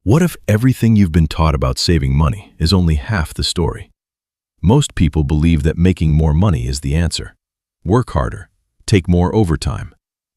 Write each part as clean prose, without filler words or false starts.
What if everything you've been taught about saving money is only half the story? Most people believe that making more money is the answer. Work harder, take more overtime,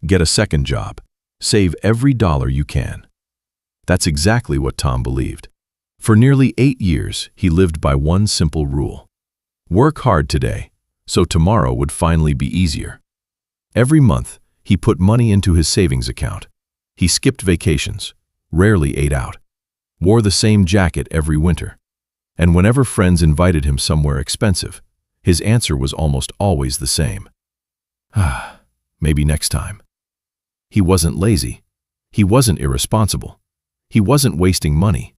get a second job, save every dollar you can. That's exactly what Tom believed. For nearly 8 years, he lived by one simple rule. Work hard today, so tomorrow would finally be easier. Every month, he put money into his savings account. He skipped vacations, rarely ate out, wore the same jacket every winter. And whenever friends invited him somewhere expensive, his answer was almost always the same. Maybe next time. He wasn't lazy. He wasn't irresponsible. He wasn't wasting money.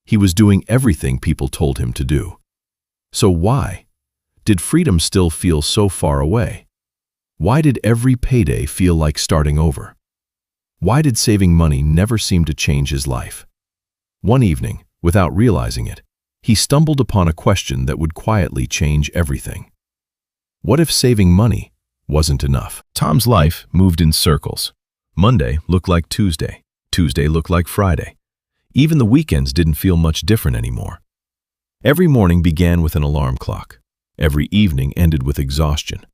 He was doing everything people told him to do. So why did freedom still feel so far away? Why did every payday feel like starting over? Why did saving money never seem to change his life? One evening, without realizing it, he stumbled upon a question that would quietly change everything. What if saving money wasn't enough? Tom's life moved in circles. Monday looked like Tuesday. Tuesday looked like Friday. Even the weekends didn't feel much different anymore. Every morning began with an alarm clock. Every evening ended with exhaustion.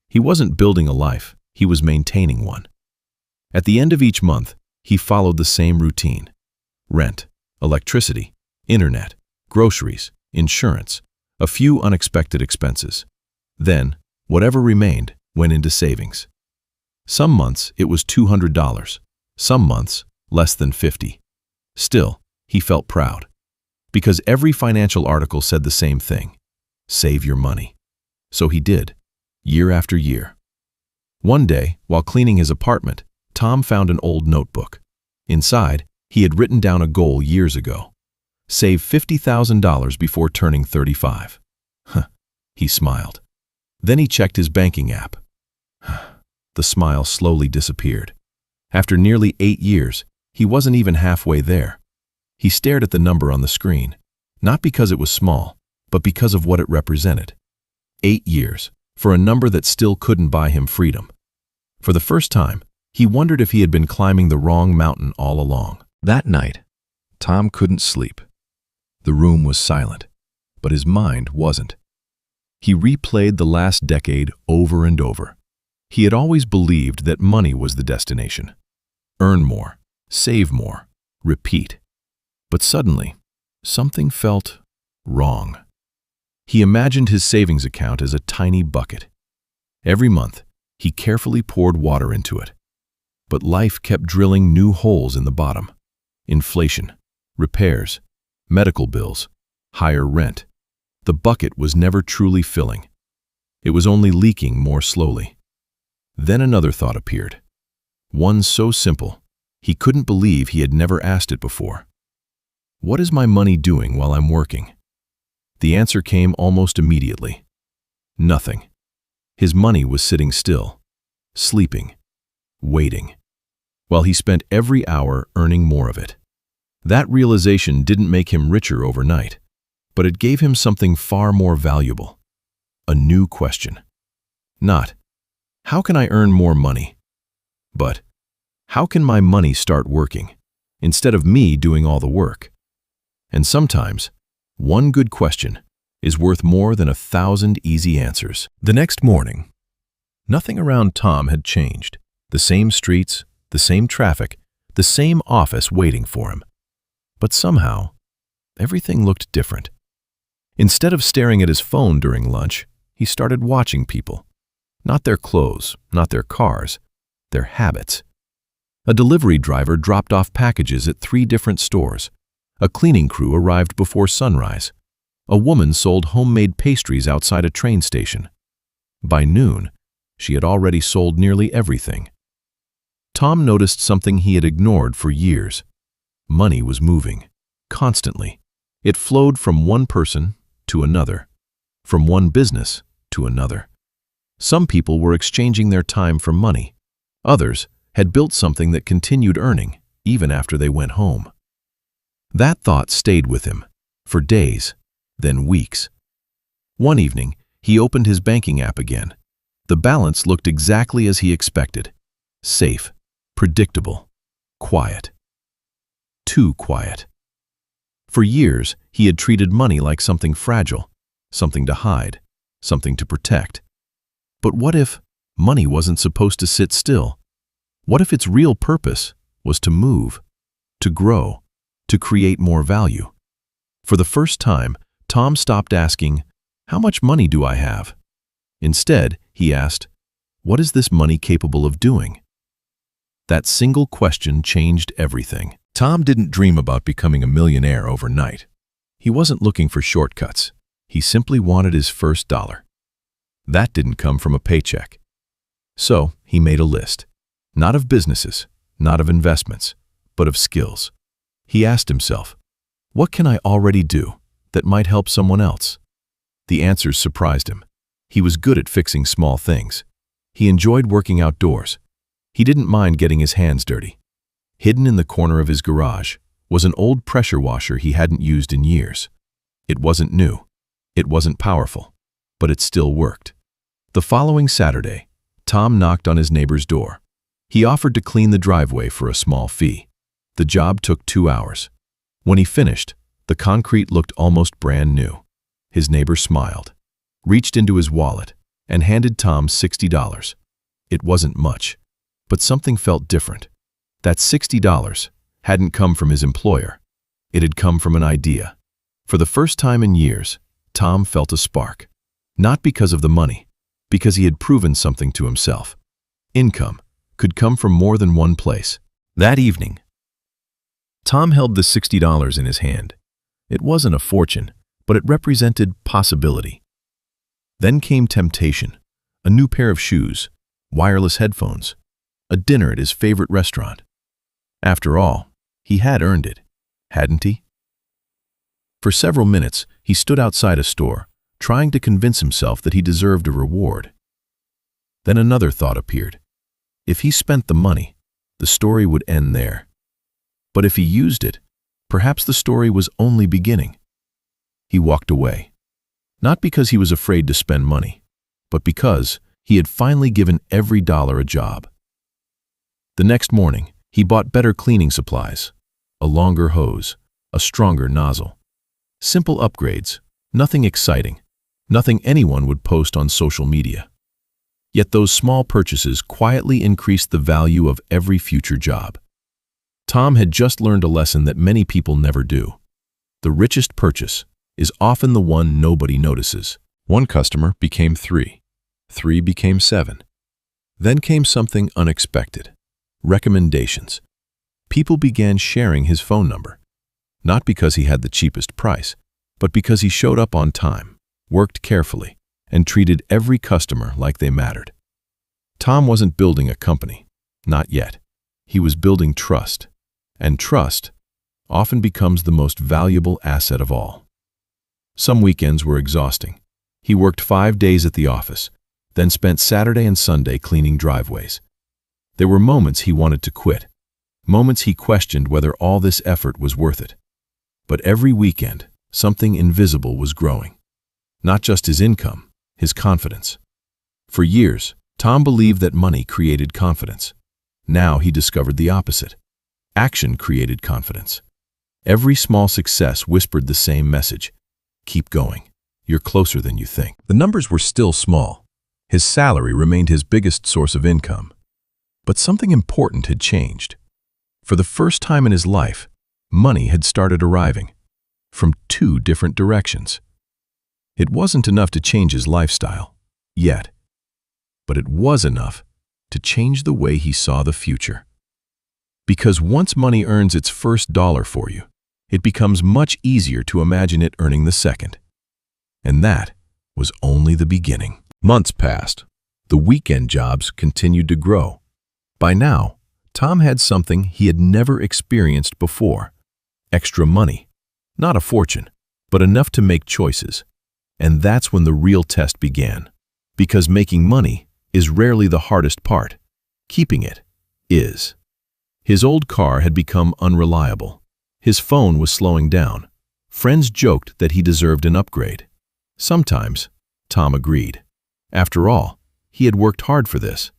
He wasn't building a life, he was maintaining one. At the end of each month, he followed the same routine. Rent, electricity, internet, groceries, insurance, a few unexpected expenses. Then, whatever remained went into savings. Some months it was $200, some months less than $50. Still, he felt proud, because every financial article said the same thing: save your money. So he did, year after year. One day, while cleaning his apartment, Tom found an old notebook. Inside, he had written down a goal years ago: save $50,000 before turning 35. He smiled. Then he checked his banking app. The smile slowly disappeared. After nearly 8 years, he wasn't even halfway there. He stared at the number on the screen, not because it was small, but because of what it represented. 8 years, for a number that still couldn't buy him freedom. For the first time, he wondered if he had been climbing the wrong mountain all along. That night, Tom couldn't sleep. The room was silent, but his mind wasn't. He replayed the last decade over and over. He had always believed that money was the destination. Earn more, save more, repeat. But suddenly, something felt wrong. He imagined his savings account as a tiny bucket. Every month, he carefully poured water into it. But life kept drilling new holes in the bottom. Inflation, repairs, medical bills, higher rent. The bucket was never truly filling. It was only leaking more slowly. Then another thought appeared. One so simple, he couldn't believe he had never asked it before. What is my money doing while I'm working? The answer came almost immediately. Nothing. His money was sitting still, sleeping, waiting, while he spent every hour earning more of it. That realization didn't make him richer overnight, but it gave him something far more valuable. A new question. Not, how can I earn more money? But, how can my money start working, instead of me doing all the work? And sometimes, one good question is worth more than 1,000 easy answers. The next morning, nothing around Tom had changed. The same streets, the same traffic, the same office waiting for him. But somehow, everything looked different. Instead of staring at his phone during lunch, he started watching people. Not their clothes, not their cars, their habits. A delivery driver dropped off packages at 3 different stores. A cleaning crew arrived before sunrise. A woman sold homemade pastries outside a train station. By noon, she had already sold nearly everything. Tom noticed something he had ignored for years. Money was moving, constantly. It flowed from one person to another, from one business to another. Some people were exchanging their time for money. Others had built something that continued earning, even after they went home. That thought stayed with him, for days, then weeks. One evening, he opened his banking app again. The balance looked exactly as he expected. Safe, predictable, quiet. Too quiet. For years, he had treated money like something fragile, something to hide, something to protect. But what if money wasn't supposed to sit still? What if its real purpose was to move, to grow, to create more value? For the first time, Tom stopped asking, "How much money do I have?" Instead, he asked, "What is this money capable of doing?" That single question changed everything. Tom didn't dream about becoming a millionaire overnight. He wasn't looking for shortcuts. He simply wanted his first dollar. That didn't come from a paycheck. So he made a list, not of businesses, not of investments, but of skills. He asked himself, "What can I already do that might help someone else?" The answers surprised him. He was good at fixing small things. He enjoyed working outdoors. He didn't mind getting his hands dirty. Hidden in the corner of his garage was an old pressure washer he hadn't used in years. It wasn't new. It wasn't powerful, but it still worked. The following Saturday, Tom knocked on his neighbor's door. He offered to clean the driveway for a small fee. The job took 2 hours. When he finished, the concrete looked almost brand new. His neighbor smiled, reached into his wallet, and handed Tom $60. It wasn't much, but something felt different. That $60 hadn't come from his employer. It had come from an idea. For the first time in years, Tom felt a spark. Not because of the money, because he had proven something to himself. Income could come from more than one place. That evening, Tom held the $60 in his hand. It wasn't a fortune, but it represented possibility. Then came temptation, a new pair of shoes, wireless headphones, a dinner at his favorite restaurant. After all, he had earned it, hadn't he? For several minutes, he stood outside a store, trying to convince himself that he deserved a reward. Then another thought appeared. If he spent the money, the story would end there. But if he used it, perhaps the story was only beginning. He walked away, not because he was afraid to spend money, but because he had finally given every dollar a job. The next morning, he bought better cleaning supplies, a longer hose, a stronger nozzle. Simple upgrades, nothing exciting, nothing anyone would post on social media. Yet those small purchases quietly increased the value of every future job. Tom had just learned a lesson that many people never do. The richest purchase is often the one nobody notices. One customer became 3. 3 became 7. Then came something unexpected. Recommendations. People began sharing his phone number, not because he had the cheapest price, but because he showed up on time, worked carefully, and treated every customer like they mattered. Tom wasn't building a company, not yet. He was building trust, and trust often becomes the most valuable asset of all. Some weekends were exhausting. He worked 5 days at the office, then spent Saturday and Sunday cleaning driveways. There were moments he wanted to quit, moments he questioned whether all this effort was worth it. But every weekend, something invisible was growing. Not just his income, his confidence. For years, Tom believed that money created confidence. Now he discovered the opposite. Action created confidence. Every small success whispered the same message. Keep going. You're closer than you think. The numbers were still small. His salary remained his biggest source of income. But something important had changed. For the first time in his life, money had started arriving from 2 different directions. It wasn't enough to change his lifestyle, yet, but it was enough to change the way he saw the future. Because once money earns its first dollar for you, it becomes much easier to imagine it earning the second. And that was only the beginning. Months passed. The weekend jobs continued to grow. By now, Tom had something he had never experienced before. Extra money. Not a fortune, but enough to make choices. And that's when the real test began. Because making money is rarely the hardest part. Keeping it is. His old car had become unreliable. His phone was slowing down. Friends joked that he deserved an upgrade. Sometimes, Tom agreed. After all, he had worked hard for this.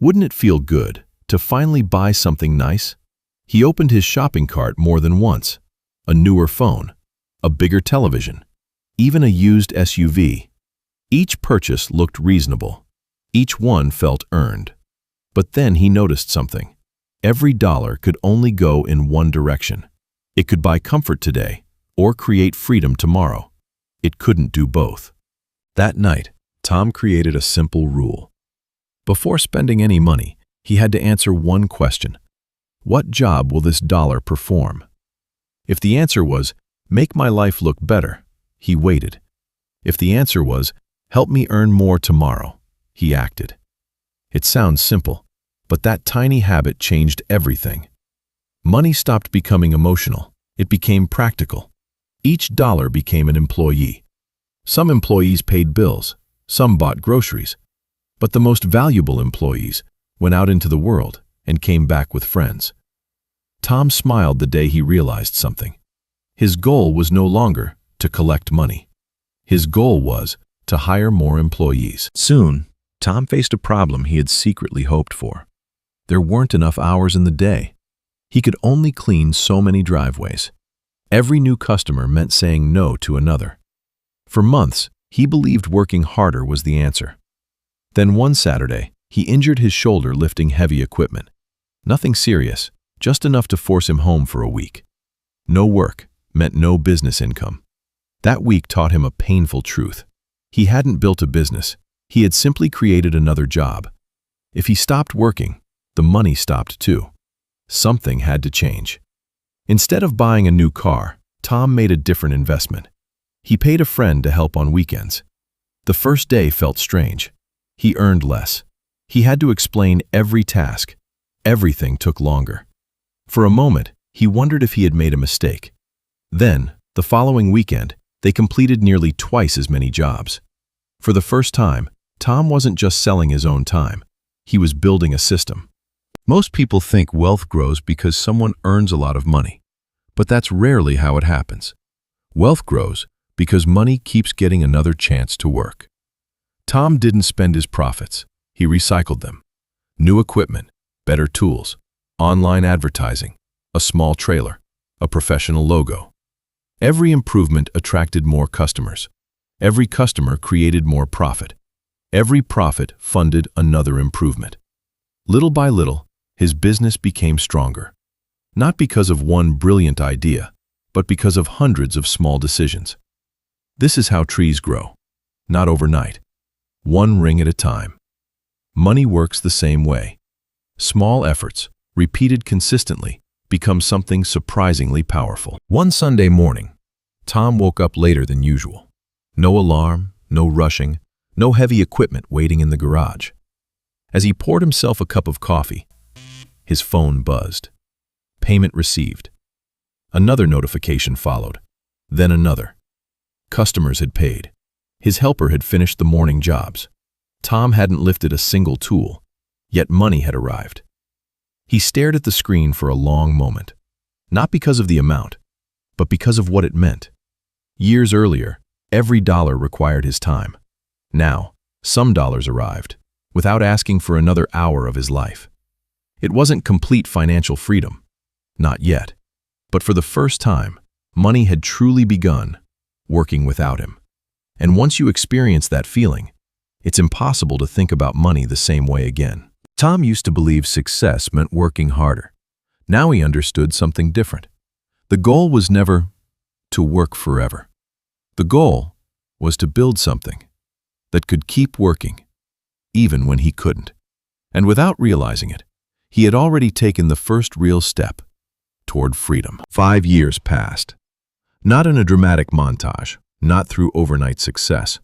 Wouldn't it feel good to finally buy something nice? He opened his shopping cart more than once. a newer phone, a bigger television, even a used SUV. Each purchase looked reasonable. Each one felt earned. But then he noticed something. Every dollar could only go in one direction. It could buy comfort today or create freedom tomorrow. It couldn't do both. That night, Tom created a simple rule. Before spending any money, he had to answer one question. What job will this dollar perform? If the answer was, make my life look better, he waited. If the answer was, help me earn more tomorrow, he acted. It sounds simple, but that tiny habit changed everything. Money stopped becoming emotional. It became practical. Each dollar became an employee. Some employees paid bills, some bought groceries, but the most valuable employees went out into the world and came back with friends. Tom smiled the day he realized something. His goal was no longer to collect money. His goal was to hire more employees. Soon, Tom faced a problem he had secretly hoped for. There weren't enough hours in the day. He could only clean so many driveways. Every new customer meant saying no to another. For months, he believed working harder was the answer. Then one Saturday, he injured his shoulder lifting heavy equipment. Nothing serious, just enough to force him home for a week. No work meant no business income. That week taught him a painful truth. He hadn't built a business. He had simply created another job. If he stopped working, the money stopped too. Something had to change. Instead of buying a new car, Tom made a different investment. He paid a friend to help on weekends. The first day felt strange. He earned less. He had to explain every task. Everything took longer. For a moment, he wondered if he had made a mistake. Then, the following weekend, they completed nearly twice as many jobs. For the first time, Tom wasn't just selling his own time. He was building a system. Most people think wealth grows because someone earns a lot of money, but that's rarely how it happens. Wealth grows because money keeps getting another chance to work. Tom didn't spend his profits. He recycled them. New equipment, better tools, online advertising, a small trailer, a professional logo. Every improvement attracted more customers. Every customer created more profit. Every profit funded another improvement. Little by little, his business became stronger. Not because of one brilliant idea, but because of hundreds of small decisions. This is how trees grow. Not overnight. One ring at a time. Money works the same way. Small efforts, repeated consistently, become something surprisingly powerful. One Sunday morning, Tom woke up later than usual. No alarm, no rushing, no heavy equipment waiting in the garage. As he poured himself a cup of coffee, his phone buzzed. Payment received. Another notification followed, then another. Customers had paid. His helper had finished the morning jobs. Tom hadn't lifted a single tool, yet money had arrived. He stared at the screen for a long moment, not because of the amount, but because of what it meant. Years earlier, every dollar required his time. Now, some dollars arrived, without asking for another hour of his life. It wasn't complete financial freedom, not yet, but for the first time, money had truly begun working without him. And once you experience that feeling, it's impossible to think about money the same way again. Tom used to believe success meant working harder. Now he understood something different. The goal was never to work forever. The goal was to build something that could keep working, even when he couldn't. And without realizing it, he had already taken the first real step toward freedom. 5 years passed. Not in a dramatic montage, not through overnight success,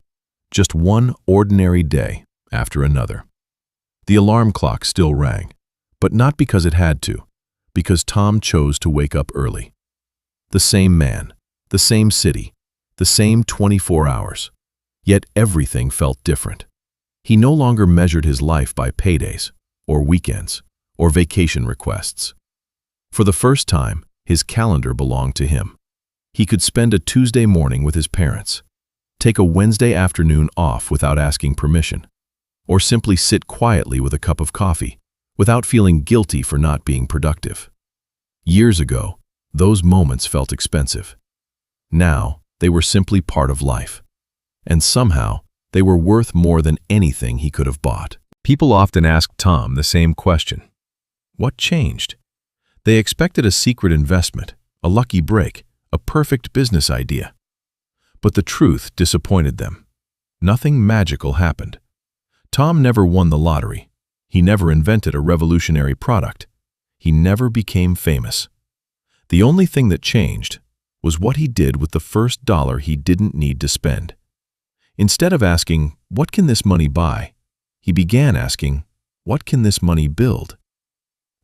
just one ordinary day after another. The alarm clock still rang, but not because it had to, because Tom chose to wake up early. The same man, the same city, the same 24 hours, yet everything felt different. He no longer measured his life by paydays, or weekends, or vacation requests. For the first time, his calendar belonged to him. He could spend a Tuesday morning with his parents, take a Wednesday afternoon off without asking permission, or simply sit quietly with a cup of coffee without feeling guilty for not being productive. Years ago, Those moments felt expensive. Now, they were simply part of life. And somehow, they were worth more than anything he could have bought. People often asked Tom the same question. What changed? They expected a secret investment, a lucky break, a perfect business idea. But the truth disappointed them. Nothing magical happened. Tom never won the lottery. He never invented a revolutionary product. He never became famous. The only thing that changed was what he did with the first dollar he didn't need to spend. Instead of asking, "What can this money buy?" he began asking, "What can this money build?"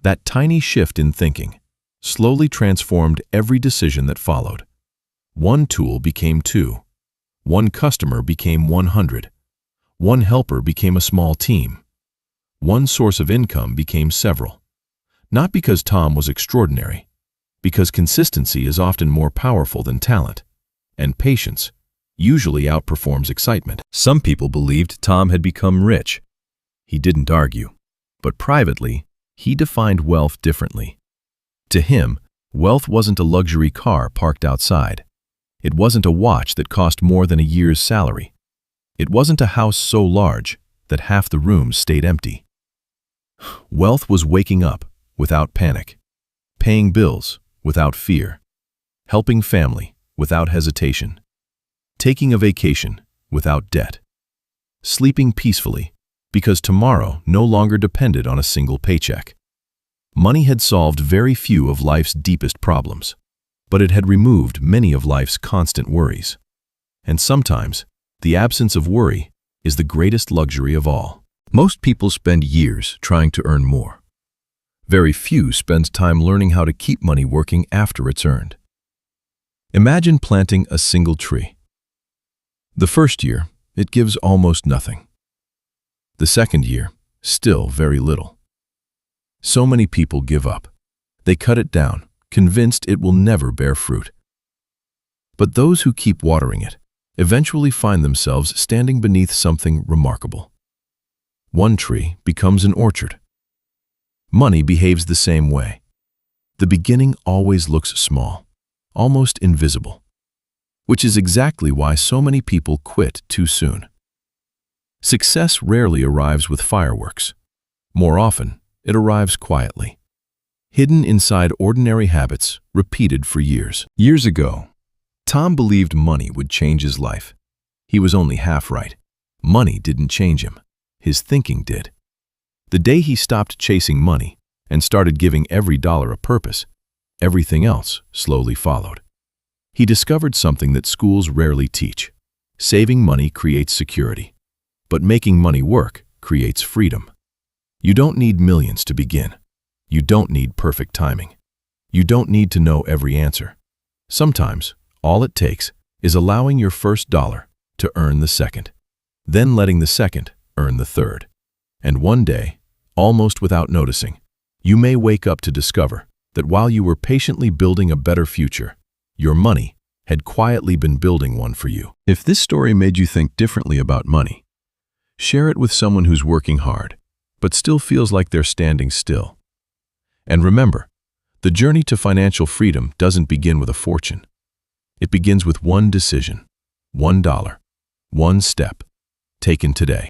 That tiny shift in thinking slowly transformed every decision that followed. One tool became two. One customer became 100. One helper became a small team. One source of income became several. Not because Tom was extraordinary, because consistency is often more powerful than talent, and patience usually outperforms excitement. Some people believed Tom had become rich. He didn't argue, but privately, he defined wealth differently. To him, wealth wasn't a luxury car parked outside. It wasn't a watch that cost more than a year's salary. It wasn't a house so large that half the rooms stayed empty. Wealth was waking up without panic, paying bills without fear, helping family without hesitation, taking a vacation without debt, sleeping peacefully because tomorrow no longer depended on a single paycheck. Money had solved very few of life's deepest problems, but it had removed many of life's constant worries. And sometimes, the absence of worry is the greatest luxury of all. Most people spend years trying to earn more. Very few spend time learning how to keep money working after it's earned. Imagine planting a single tree. The first year, it gives almost nothing. The second year, still very little. So many people give up. They cut it down, convinced it will never bear fruit. But those who keep watering it eventually find themselves standing beneath something remarkable. One tree becomes an orchard. Money behaves the same way. The beginning always looks small, almost invisible, which is exactly why so many people quit too soon. Success rarely arrives with fireworks. More often, it arrives quietly, hidden inside ordinary habits repeated for years. Years ago, Tom believed money would change his life. He was only half right. Money didn't change him. His thinking did. The day he stopped chasing money and started giving every dollar a purpose, everything else slowly followed. He discovered something that schools rarely teach. Saving money creates security, but making money work creates freedom. You don't need millions to begin. You don't need perfect timing. You don't need to know every answer. Sometimes, all it takes is allowing your first dollar to earn the second, then letting the second earn the third. And one day, almost without noticing, you may wake up to discover that while you were patiently building a better future, your money had quietly been building one for you. If this story made you think differently about money, share it with someone who's working hard, but still feels like they're standing still. And remember, the journey to financial freedom doesn't begin with a fortune. It begins with one decision, $1, one step, taken today.